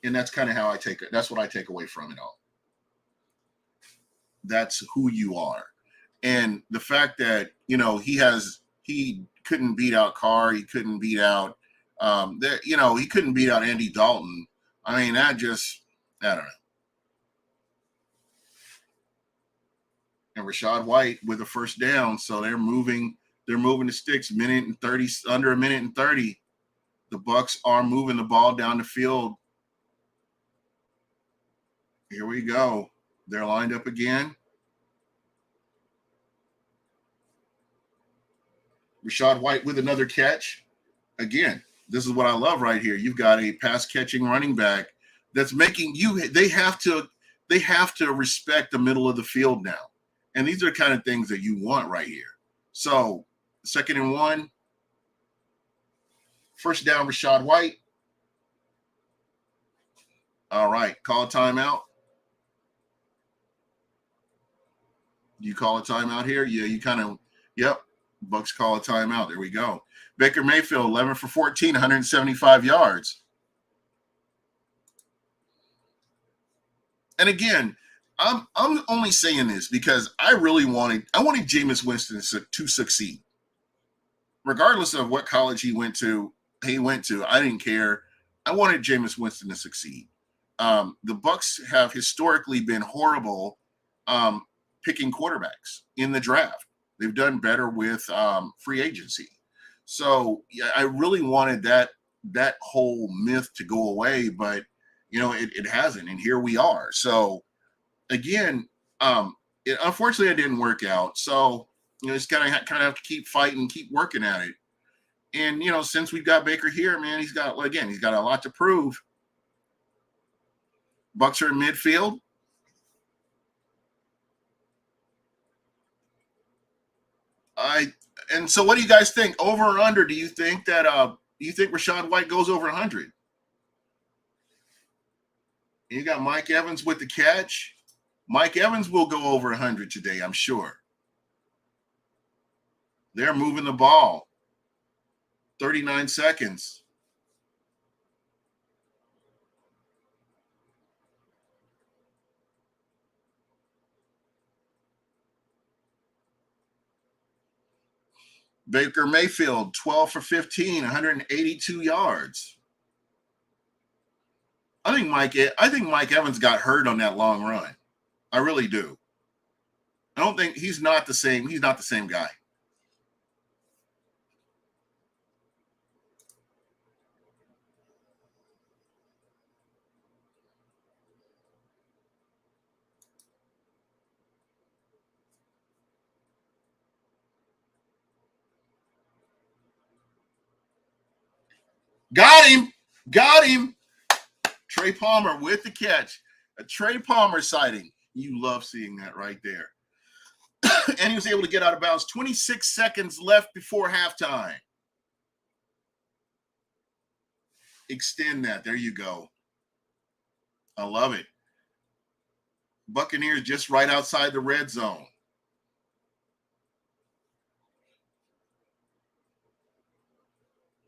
And that's kind of how I take it. That's what I take away from it all. That's who you are. And the fact that, he couldn't beat out Carr, he couldn't beat out, he couldn't beat out Andy Dalton. I mean, I don't know. And Rachaad White with a first down. So they're moving the sticks, under a minute and 30. The Bucks are moving the ball down the field. Here we go. They're lined up again. Rachaad White with another catch. Again, this is what I love right here. You've got a pass catching running back that's making they have to respect the middle of the field now. And these are the kind of things that you want right here. So 2nd and 1. First down, Rachaad White. All right. Call a timeout. You call a timeout here? Yeah, yep. Bucks call a timeout. There we go. Baker Mayfield, 11 for 14, 175 yards. And again, I'm only saying this because I wanted Jameis Winston to succeed. Regardless of what college he went to, I didn't care. I wanted Jameis Winston to succeed. The Bucks have historically been horrible picking quarterbacks in the draft. They've done better with free agency. So yeah, I really wanted that whole myth to go away, but it hasn't, and here we are. So again, unfortunately, it didn't work out. So it's kind of have to keep fighting, keep working at it. And since we've got Baker here, man, he's got a lot to prove. Bucks are in midfield. And so what do you guys think? Over or under? Do you think Rachaad White goes over 100? You got Mike Evans with the catch. Mike Evans will go over 100 today, I'm sure. They're moving the ball. 39 seconds. Baker Mayfield, 12 for 15, 182 yards. I think Mike Evans got hurt on that long run. I really do. I don't think he's not the same guy. Got him. Trey Palmer with the catch. A Trey Palmer sighting. You love seeing that right there. And he was able to get out of bounds. 26 seconds left before halftime. Extend that. There you go. I love it. Buccaneers just right outside the red zone.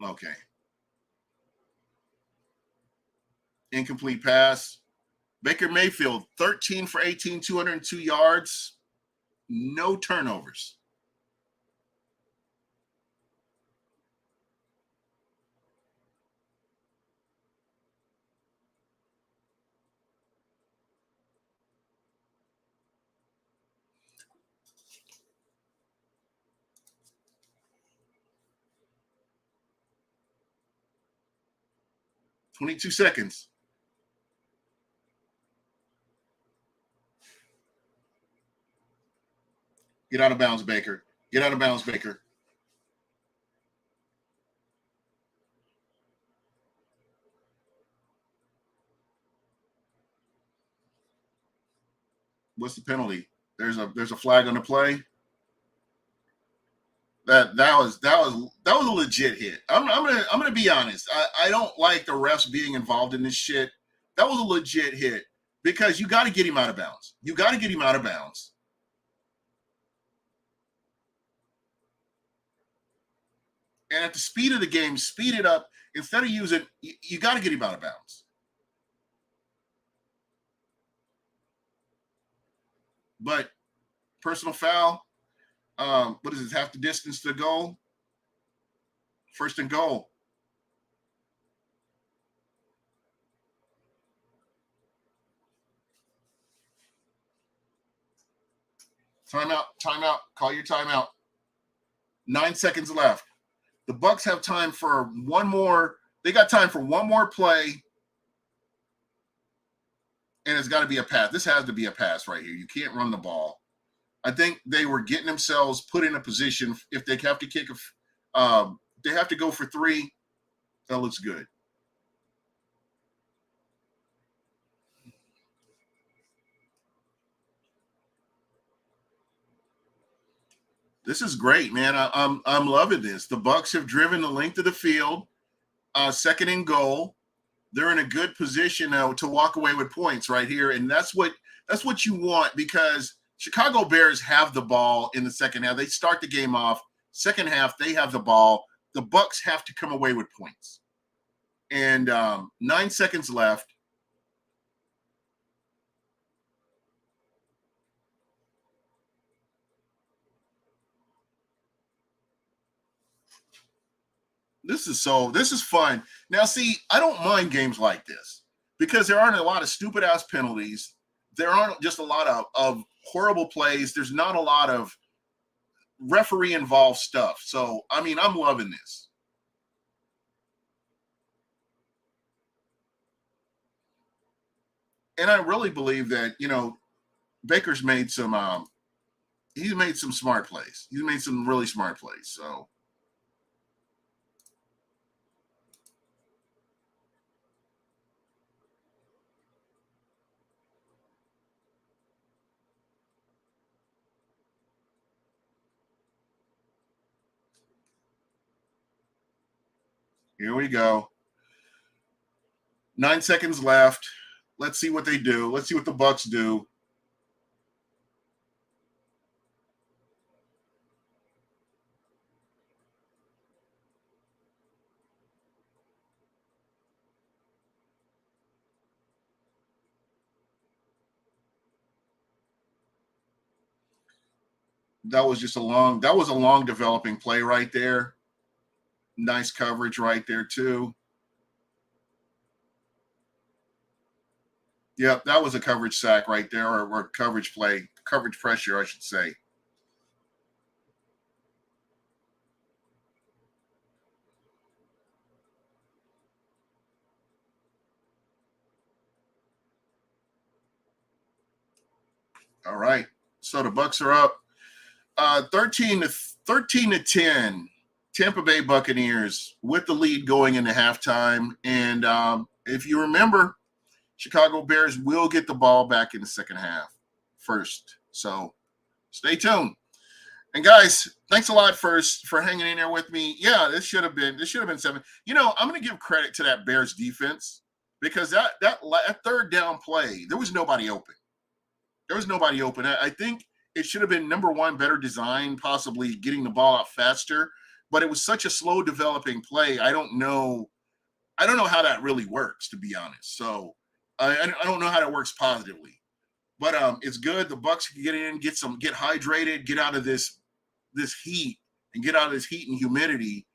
Okay. Incomplete pass. Baker Mayfield, 13 for 18, 202 yards, no turnovers. $22 seconds. Get out of bounds, Baker. Get out of bounds, Baker. What's the penalty? There's a flag on the play. That was a legit hit. I'm gonna be honest. I don't like the refs being involved in this shit. That was a legit hit because you got to get him out of bounds. You got to get him out of bounds. And at the speed of the game, speed it up. Instead of using, you got to get him out of bounds. But personal foul. What is it? Half the distance to goal. First and goal. Timeout. Timeout. Call your timeout. 9 seconds left. The Bucs have time for one more. They got time for one more play. And it's got to be a pass. This has to be a pass right here. You can't run the ball. I think they were getting themselves put in a position if they have to kick they have to go for 3. That looks good. This is great, man. I'm loving this. The Bucs have driven the length of the field. Second and goal. They're in a good position now to walk away with points right here, and that's what you want because Chicago Bears have the ball in the second half. They start the game off. Second half, they have the ball. The Bucs have to come away with points. And 9 seconds left. This is fun. Now, see, I don't mind games like this because there aren't a lot of stupid ass penalties. There aren't just a lot of horrible plays. There's not a lot of referee involved stuff. So, I mean, I'm loving this. And I really believe that, Baker's made some he's made some smart plays. He's made some really smart plays. So, here we go. 9 seconds left. Let's see what they do. Let's see what the Bucs do. That was a long developing play right there. Nice coverage right there too. Yep, that was a coverage sack right there, or coverage play, coverage pressure, I should say. All right. So the Bucs are up 13 to 10. Tampa Bay Buccaneers with the lead going into halftime. And if you remember, Chicago Bears will get the ball back in the second half first. So stay tuned. And guys, thanks a lot for hanging in there with me. Yeah, this should have been 7. I'm going to give credit to that Bears defense. because that third down play, there was nobody open. There was nobody open. I think it should have been, number one, better design, possibly getting the ball out faster. But it was such a slow developing play. I don't know how that really works, to be honest. So I don't know how that works positively. But it's good. The Bucs can get in, get hydrated, get out of this heat, and get out of this heat and humidity,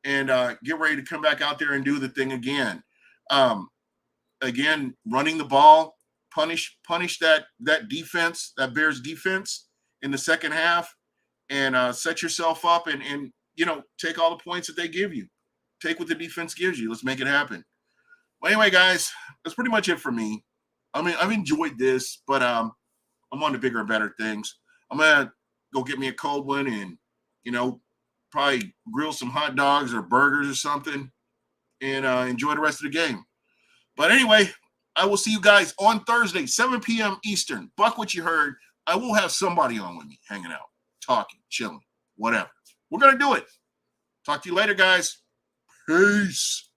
and get ready to come back out there and do the thing again. Again, running the ball, punish that defense, that Bears defense in the second half, and set yourself up and take all the points that they give you. Take what the defense gives you. Let's make it happen. Well, anyway, guys, that's pretty much it for me. I mean, I've enjoyed this, but I'm on to bigger and better things. I'm gonna go get me a cold one and probably grill some hot dogs or burgers or something, and enjoy the rest of the game. But anyway, I will see you guys on Thursday, 7 p.m. Eastern. Buck what you heard. I will have somebody on with me, hanging out, talking, chilling, whatever. We're gonna do it. Talk to you later, guys. Peace.